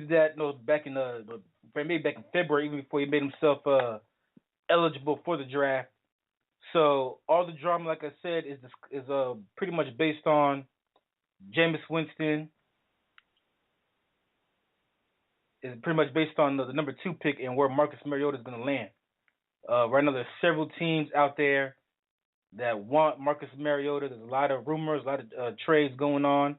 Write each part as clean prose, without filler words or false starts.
tweeted that back in maybe back in February, even before he made himself eligible for the draft. So all the drama, like I said, is pretty much based on Jameis Winston. Is pretty much based on the number 2 pick and where Marcus Mariota is going to land. Right now, there's several teams out there that want Marcus Mariota. There's a lot of rumors, a lot of trades going on.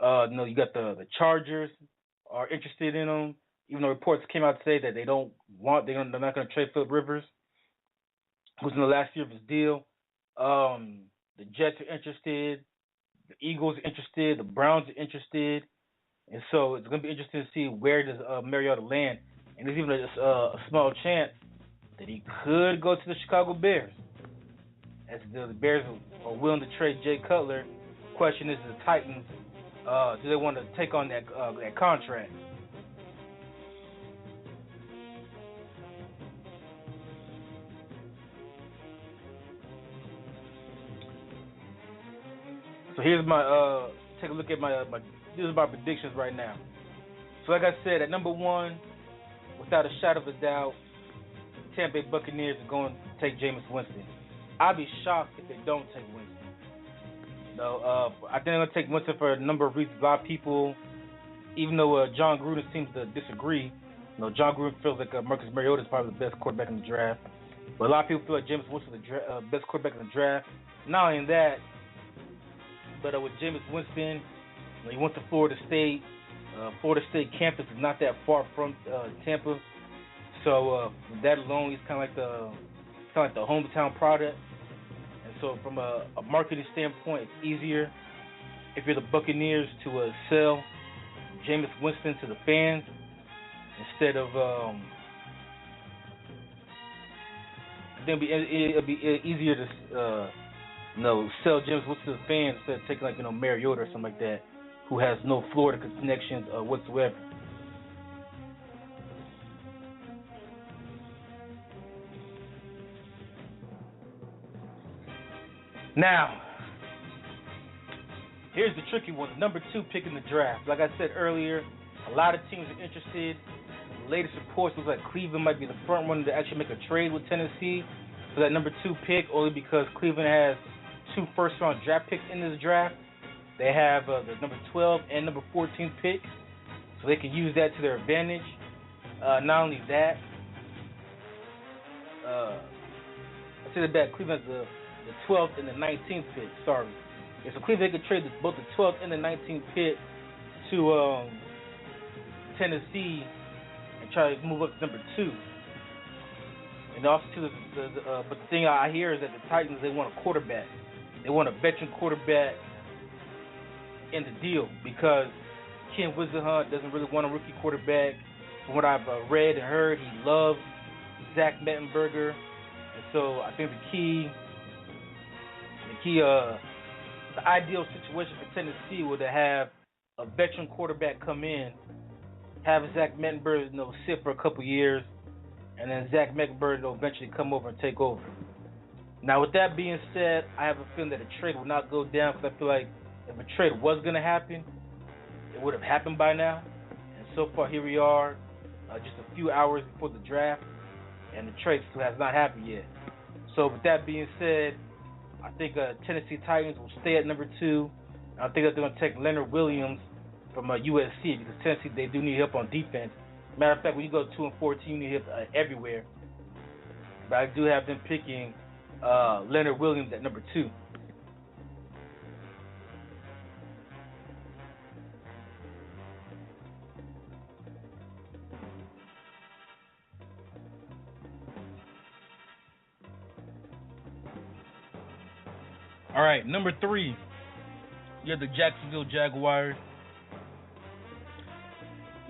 You got the Chargers are interested in him, even though reports came out to say that they're not going to trade Philip Rivers, who's in the last year of his deal. The Jets are interested. The Eagles are interested. The Browns are interested. And so it's going to be interesting to see where does Mariota land. And there's even a small chance that he could go to the Chicago Bears. As the Bears are willing to trade Jay Cutler. The question is, the Titans, do they want to take on that contract? So here's my take a look at my these are my predictions right now. So like I said, at number 1, without a shadow of a doubt, the Tampa Bay Buccaneers are going to take Jameis Winston. I'd be shocked if they don't take Winston. I think they're going to take Winston for a number of reasons. A lot of people, even though John Gruden seems to disagree, John Gruden feels like Marcus Mariota is probably the best quarterback in the draft. But a lot of people feel like Jameis Winston is the best quarterback in the draft. Not only that, but with Jameis Winston, he went to Florida State. Florida State campus is not that far from Tampa, so that alone, he's kind of like the hometown product. And so, from a marketing standpoint, it's easier if you're the Buccaneers to sell Jameis Winston to the fans instead of. It'll be easier to sell Jameis Winston to the fans instead of taking Mariota or something like that, who has no Florida connections whatsoever. Now, here's the tricky one, the number 2 pick in the draft. Like I said earlier, a lot of teams are interested. The latest reports look like Cleveland might be the front runner to actually make a trade with Tennessee for that number 2 pick, only because Cleveland has 2 first-round draft picks in this draft. They have the number 12 and number 14 picks, so they can use that to their advantage. Not only that, I say that Cleveland has the 12th and the 19th pick. Sorry. Yeah, so Cleveland could trade both the 12th and the 19th pick to Tennessee and try to move up to number 2. And also, but the thing I hear is that the Titans, they want a quarterback. They want a veteran quarterback in the deal because Ken Wisenhunt doesn't really want a rookie quarterback. From what I've read and heard, he loves Zach Mettenberger. And so I think the ideal situation for Tennessee would to have a veteran quarterback come in, have Zach Mettenberger sit for a couple years, and then Zach Mettenberger will eventually come over and take over. Now, with that being said, I have a feeling that a trade will not go down because I feel like if a trade was going to happen, it would have happened by now. And so far, here we are, just a few hours before the draft, and the trade still has not happened yet. So, with that being said, I think Tennessee Titans will stay at number 2. I think that they're going to take Leonard Williams from USC because Tennessee, they do need help on defense. Matter of fact, when you go 2-14, you need help everywhere. But I do have them picking Leonard Williams at number 2. All right, number 3, you have the Jacksonville Jaguars.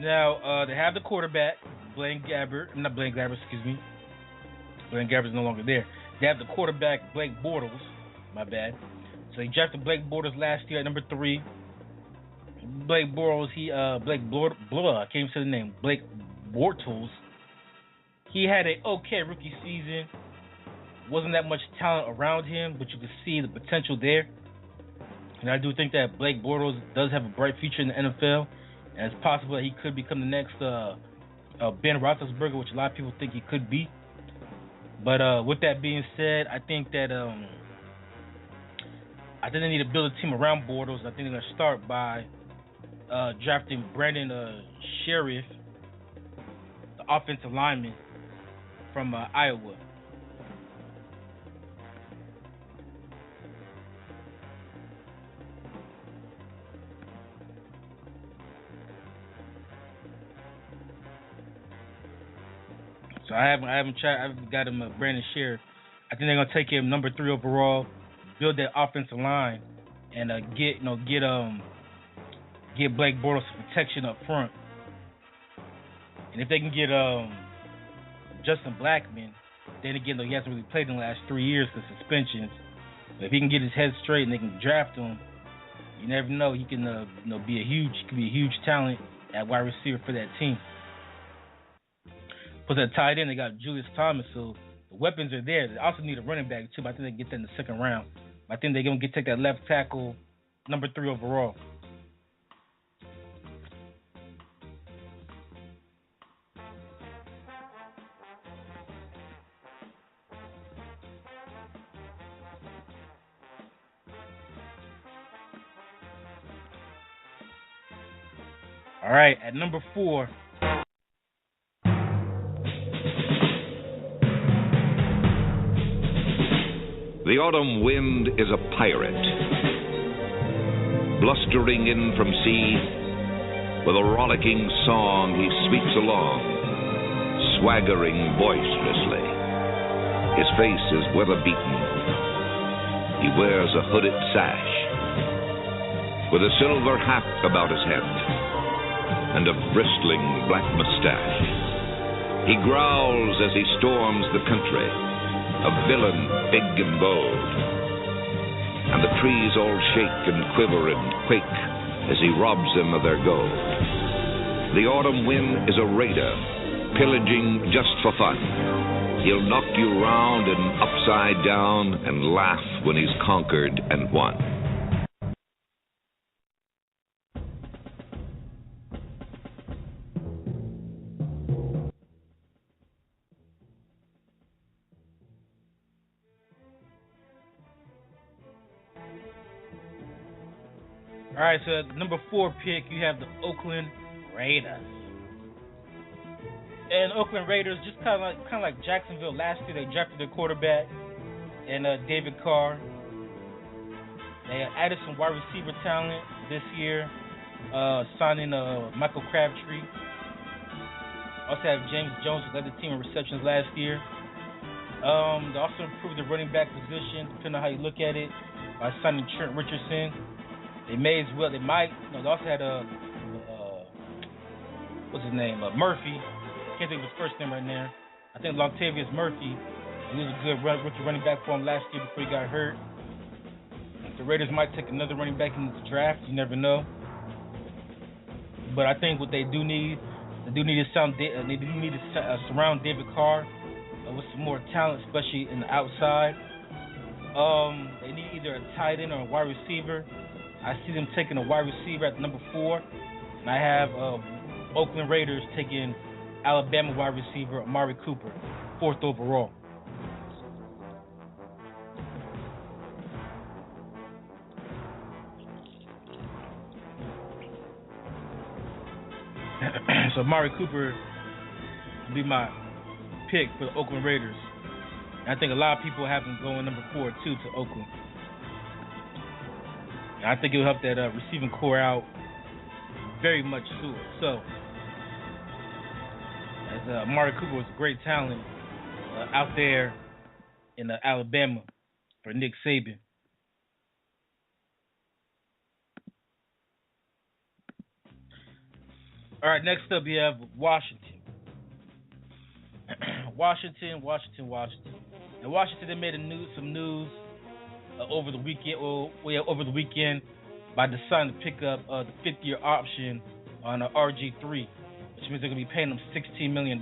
Now, they have the quarterback, Blaine Gabbert, excuse me. Blaine Gabbert's no longer there. They have the quarterback, Blake Bortles. My bad. So they drafted Blake Bortles last year at number 3. Blake Bortles, I can't even say the name. Blake Bortles. He had an okay rookie season. Wasn't that much talent around him, but you could see the potential there. And I do think that Blake Bortles does have a bright future in the NFL And it's possible that he could become the next Ben Roethlisberger, which a lot of people think he could be. But with that being said, I think they need to build a team around Bortles. I think they're going to start by drafting Brandon Sheriff, the offensive lineman from Iowa. So I haven't got him Brandon Sheriff. I think they're gonna take him number 3 overall, build that offensive line, and get Blake Bortles some protection up front. And if they can get Justin Blackman, then again, though, he hasn't really played in the last 3 years because suspensions. But if he can get his head straight and they can draft him, you never know. He can be a huge talent at wide receiver for that team. Plus, at tight end, they got Julius Thomas, so the weapons are there. They also need a running back, too, but I think they can get that in the second round. I think they're going to take that left tackle, number 3 overall. All right, at number 4... The autumn wind is a pirate, blustering in from sea. With a rollicking song he sweeps along, swaggering boisterously. His face is weather-beaten. He wears a hooded sash, with a silver hat about his head, and a bristling black mustache. He growls as he storms the country, a villain big and bold, and the trees all shake and quiver and quake as he robs them of their gold. The autumn wind is a raider, pillaging just for fun. He'll knock you round and upside down and laugh when he's conquered and won. All right, so at number 4 pick, you have the Oakland Raiders. And Oakland Raiders, just kind of like Jacksonville last year, they drafted their quarterback and David Carr. They added some wide receiver talent this year, signing Michael Crabtree. Also have James Jones, who led the team in receptions last year. They also improved the running back position, depending on how you look at it, by signing Trent Richardson. They also had what's his name? Murphy. Can't think of his first name right now. I think Lontavius Murphy. He was a good rookie running back for him last year before he got hurt. The Raiders might take another running back in the draft. You never know. But I think what they do need to surround David Carr with some more talent, especially in the outside. They need either a tight end or a wide receiver. I see them taking a wide receiver at number 4, and I have Oakland Raiders taking Alabama wide receiver Amari Cooper, 4th overall. So Amari Cooper will be my pick for the Oakland Raiders. And I think a lot of people have him going number 4 too to Oakland. I think it'll help that receiving core out very much too. So, as Amari Cooper was a great talent out there in Alabama for Nick Saban. All right, next up we have Washington. Washington. And Washington, they made some news over the weekend by deciding to pick up the 5th-year option on RG3, which means they're going to be paying him $16 million,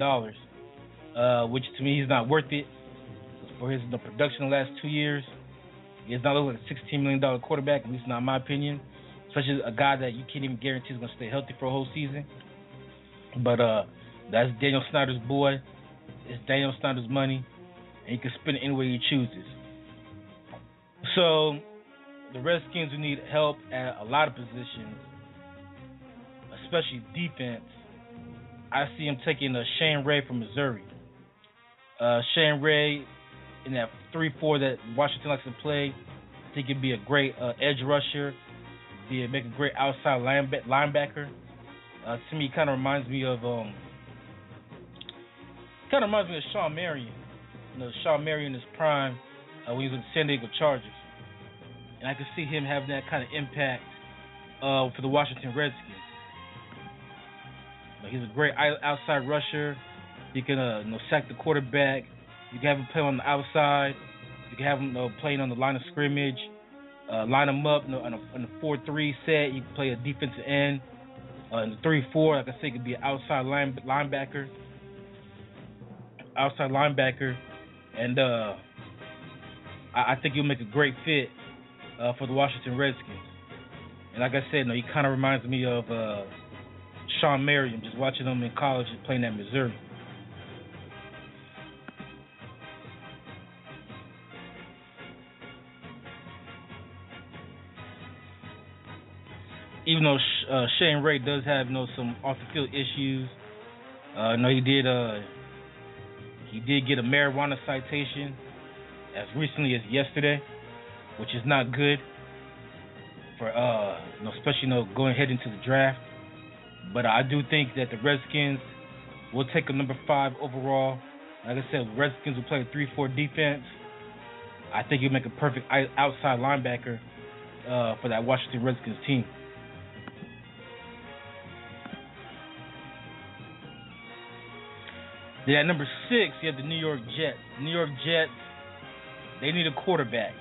which to me he's not worth it. For his production in the last 2 years, he's not looking like a $16 million quarterback, at least not in my opinion. especially a guy that you can't even guarantee is going to stay healthy for a whole season. But that's Daniel Snyder's boy. It's Daniel Snyder's money, and he can spend it any way he chooses. So the Redskins who need help at a lot of positions, especially defense, I see him taking Shane Ray from Missouri. Shane Ray in that 3-4 that Washington likes to play, I think he'd be a great edge rusher, make a great outside linebacker. To me, kind of reminds me of Sean Marion. Sean Marion in his prime when he was with the San Diego Chargers, and I could see him having that kind of impact for the Washington Redskins. He's a great outside rusher. He can sack the quarterback. You can have him play on the outside. You can have him playing on the line of scrimmage. Line him up on a 4-3 set. You can play a defensive end. In the 3-4, like I said, he could be an outside linebacker. And I think he'll make a great fit for the Washington Redskins. And like I said, he kind of reminds me of Sean Marion, just watching him in college and playing at Missouri. Even though Shane Ray does have some off the field issues, he did get a marijuana citation as recently as yesterday, which is not good for especially going ahead into the draft. But I do think that the Redskins will take a number 5 overall. Like I said, Redskins will play a 3-4 defense. I think he'll make a perfect outside linebacker for that Washington Redskins team. Then at number 6, you have the New York Jets. The New York Jets, they need a quarterback.